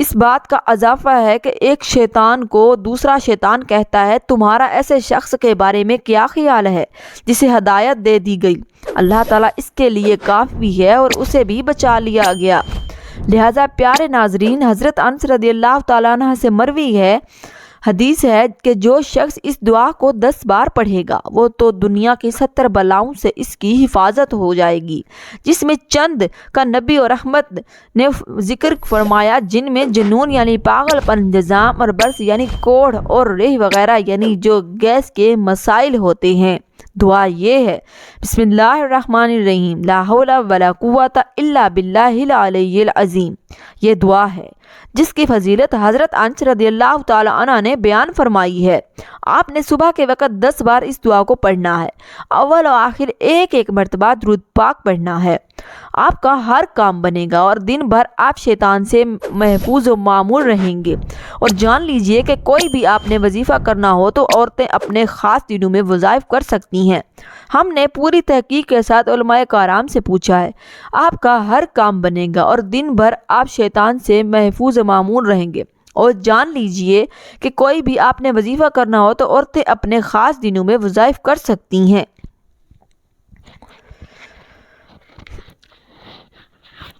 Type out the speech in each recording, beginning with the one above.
اس بات کا اضافہ ہے کہ ایک شیطان کو دوسرا شیطان کہتا ہے تمہارا ایسے شخص کے بارے میں کیا خیال ہے جسے ہدایت دے دی گئی، اللہ تعالیٰ اس کے لیے کافی ہے اور اسے بھی بچا لیا گیا۔ لہٰذا پیارے ناظرین، حضرت انس رضی اللہ تعالیٰ عنہ سے مروی ہے، حدیث ہے کہ جو شخص اس دعا کو 10 بار پڑھے گا وہ تو دنیا کی 70 بلاؤں سے اس کی حفاظت ہو جائے گی، جس میں چند کا نبی اور احمد نے ذکر فرمایا، جن میں جنون یعنی پاگل پن، جذام اور برس یعنی کوڑھ اور ریح وغیرہ یعنی جو گیس کے مسائل ہوتے ہیں۔ دعا یہ ہے، بسم اللہ الرحمن الرحیم، لا حول ولا قوت الا باللہ العلی العظیم۔ یہ دعا ہے جس کی فضیلت حضرت انس رضی اللہ تعالی عنہ نے بیان فرمائی ہے۔ آپ نے صبح کے وقت 10 بار اس دعا کو پڑھنا ہے، اول و آخر ایک مرتبہ درود پاک پڑھنا ہے۔ آپ کا ہر کام بنے گا اور دن بھر آپ شیطان سے محفوظ و معمول رہیں گے۔ اور جان لیجئے کہ کوئی بھی آپ نے وظیفہ کرنا ہو تو عورتیں اپنے خاص دنوں میں وظائف کر سکتی ہیں۔ ہم نے پوری تحقیق کے ساتھ علماء کرام سے پوچھا ہے، آپ کا ہر کام بنے گا اور دن بھر آپ شیطان سے محفوظ و معمول رہیں گے۔ اور جان لیجئے کہ کوئی بھی آپ نے وظیفہ کرنا ہو تو عورتیں اپنے خاص دنوں میں وظائف کر سکتی ہیں۔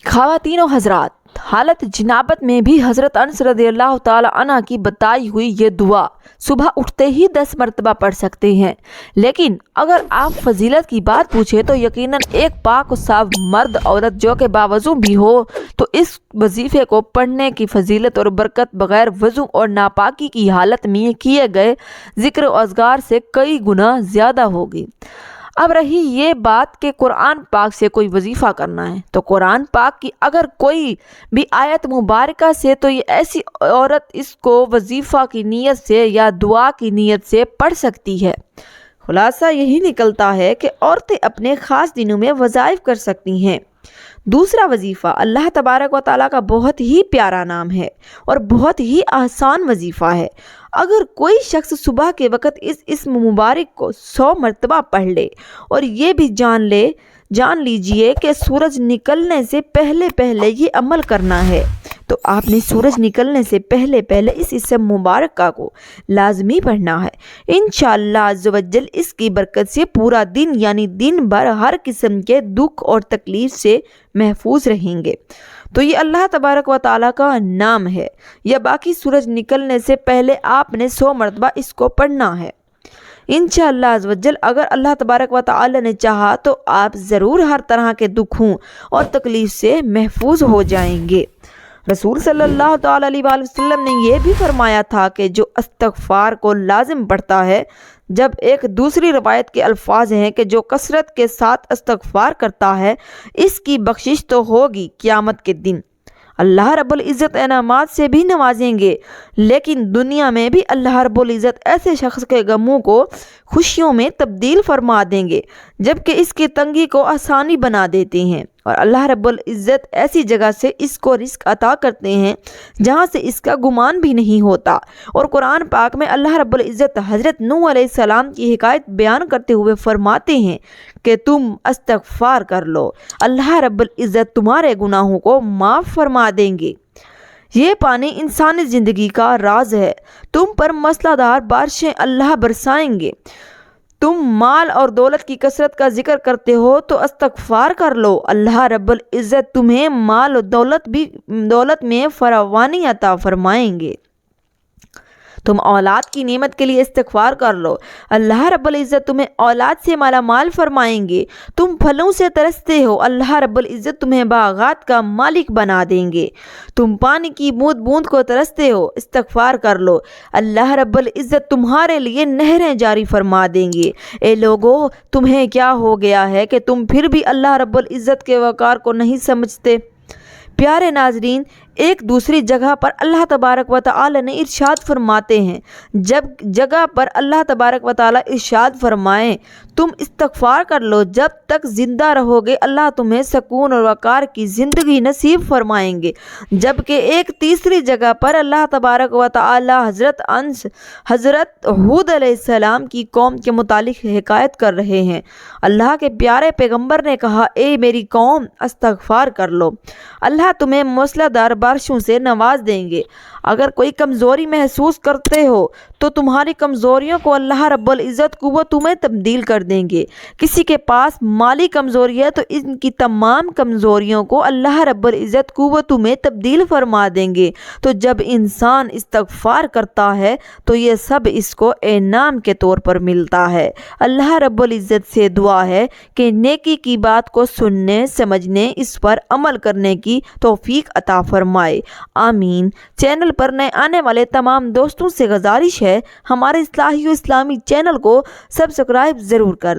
خواتین و حضرات، حالت جنابت میں بھی حضرت انس رضی اللہ تعالی عنہ کی بتائی ہوئی یہ دعا صبح اٹھتے ہی 10 مرتبہ پڑھ سکتے ہیں، لیکن اگر آپ فضیلت کی بات پوچھیں تو یقیناً ایک پاک و صاف مرد عورت جو کہ باوضو بھی ہو تو اس وظیفے کو پڑھنے کی فضیلت اور برکت بغیر وضو اور ناپاکی کی حالت میں کیے گئے ذکر و اذکار سے کئی گنا زیادہ ہوگی۔ اب رہی یہ بات کہ قرآن پاک سے کوئی وظیفہ کرنا ہے، تو قرآن پاک کی اگر کوئی بھی آیت مبارکہ سے تو یہ ایسی عورت اس کو وظیفہ کی نیت سے یا دعا کی نیت سے پڑھ سکتی ہے۔ خلاصہ یہی نکلتا ہے کہ عورتیں اپنے خاص دنوں میں وظائف کر سکتی ہیں۔ دوسرا وظیفہ اللہ تبارک و تعالیٰ کا بہت ہی پیارا نام ہے اور بہت ہی آسان وظیفہ ہے۔ اگر کوئی شخص صبح کے وقت اس اسم مبارک کو 100 مرتبہ پڑھ لے اور یہ بھی جان لیجئے کہ سورج نکلنے سے پہلے یہ عمل کرنا ہے، تو آپ نے سورج نکلنے سے پہلے اس اسم مبارکہ کو لازمی پڑھنا ہے۔ انشاءاللہ عز و جل اس کی برکت سے پورا دن یعنی دن بھر ہر قسم کے دکھ اور تکلیف سے محفوظ رہیں گے۔ تو یہ اللہ تبارک و تعالیٰ کا نام ہے۔ یا باقی سورج نکلنے سے پہلے آپ نے 100 مرتبہ اس کو پڑھنا ہے۔ انشاءاللہ عز و جل اگر اللہ تبارک و تعالیٰ نے چاہا تو آپ ضرور ہر طرح کے دکھوں اور تکلیف سے محفوظ ہو جائیں گے۔ رسول صلی اللہ تعالیٰ علیہ وآلہ وسلم نے یہ بھی فرمایا تھا کہ جو استغفار کو لازم پڑھتا ہے، جب ایک دوسری روایت کے الفاظ ہیں کہ جو کثرت کے ساتھ استغفار کرتا ہے اس کی بخشش تو ہوگی قیامت کے دن۔ اللہ رب العزت انعامات سے بھی نوازیں گے، لیکن دنیا میں بھی اللہ رب العزت ایسے شخص کے غموں کو خوشیوں میں تبدیل فرما دیں گے، جبکہ اس کی تنگی کو آسانی بنا دیتے ہیں، اور اللہ رب العزت ایسی جگہ سے اس کو رزق عطا کرتے ہیں جہاں سے اس کا گمان بھی نہیں ہوتا۔ اور قرآن پاک میں اللہ رب العزت حضرت نوح علیہ السلام کی حکایت بیان کرتے ہوئے فرماتے ہیں کہ تم استغفار کر لو، اللہ رب العزت تمہارے گناہوں کو معاف فرما دیں گے۔ یہ پانی انسانی زندگی کا راز ہے، تم پر مسلہ دار بارشیں اللہ برسائیں گے۔ تم مال اور دولت کی کثرت کا ذکر کرتے ہو تو استغفار کر لو، اللہ رب العزت تمہیں مال و دولت میں فراوانی عطا فرمائیں گے۔ تم اولاد کی نعمت کے لیے استغفار کر لو، اللہ رب العزت تمہیں اولاد سے مالا مال فرمائیں گے۔ تم پھلوں سے ترستے ہو، اللہ رب العزت تمہیں باغات کا مالک بنا دیں گے۔ تم پانی کی بوند بوند کو ترستے ہو، استغفار کر لو، اللہ رب العزت تمہارے لیے نہریں جاری فرما دیں گے۔ اے لوگو، تمہیں کیا ہو گیا ہے کہ تم پھر بھی اللہ رب العزت کے وقار کو نہیں سمجھتے؟ پیارے ناظرین، ایک دوسری جگہ پر اللہ تبارک و تعالی نے ارشاد فرماتے ہیں، جب جگہ پر اللہ تبارک و تعالی ارشاد فرمائیں تم استغفار کر لو جب تک زندہ رہو گے، اللہ تمہیں سکون اور وقار کی زندگی نصیب فرمائیں گے۔ جبکہ ایک تیسری جگہ پر اللہ تبارک و تعالی حضرت ہود علیہ السلام کی قوم کے متعلق حکایت کر رہے ہیں۔ اللہ کے پیارے پیغمبر نے کہا، اے میری قوم، استغفار کر لو، اللہ تمہیں موصلہ دار سفارشوں سے نواز دیں گے۔ اگر کوئی کمزوری محسوس کرتے ہو تو تمہاری کمزوریوں کو اللہ رب العزت قوتوں میں تبدیل کر دیں گے۔ کسی کے پاس مالی کمزوری ہے تو ان کی تمام کمزوریوں کو اللہ رب العزت قوتوں میں تبدیل فرما دیں گے۔ تو جب انسان استغفار کرتا ہے تو یہ سب اس کو انعام کے طور پر ملتا ہے۔ اللہ رب العزت سے دعا ہے کہ نیکی کی بات کو سننے، سمجھنے، اس پر عمل کرنے کی توفیق عطا فرمائے، آمین۔ چینل پر نئے آنے والے تمام دوستوں سے گزارش ہے ہمارے اصلاحی و اسلامی چینل کو سبسکرائب ضرور کر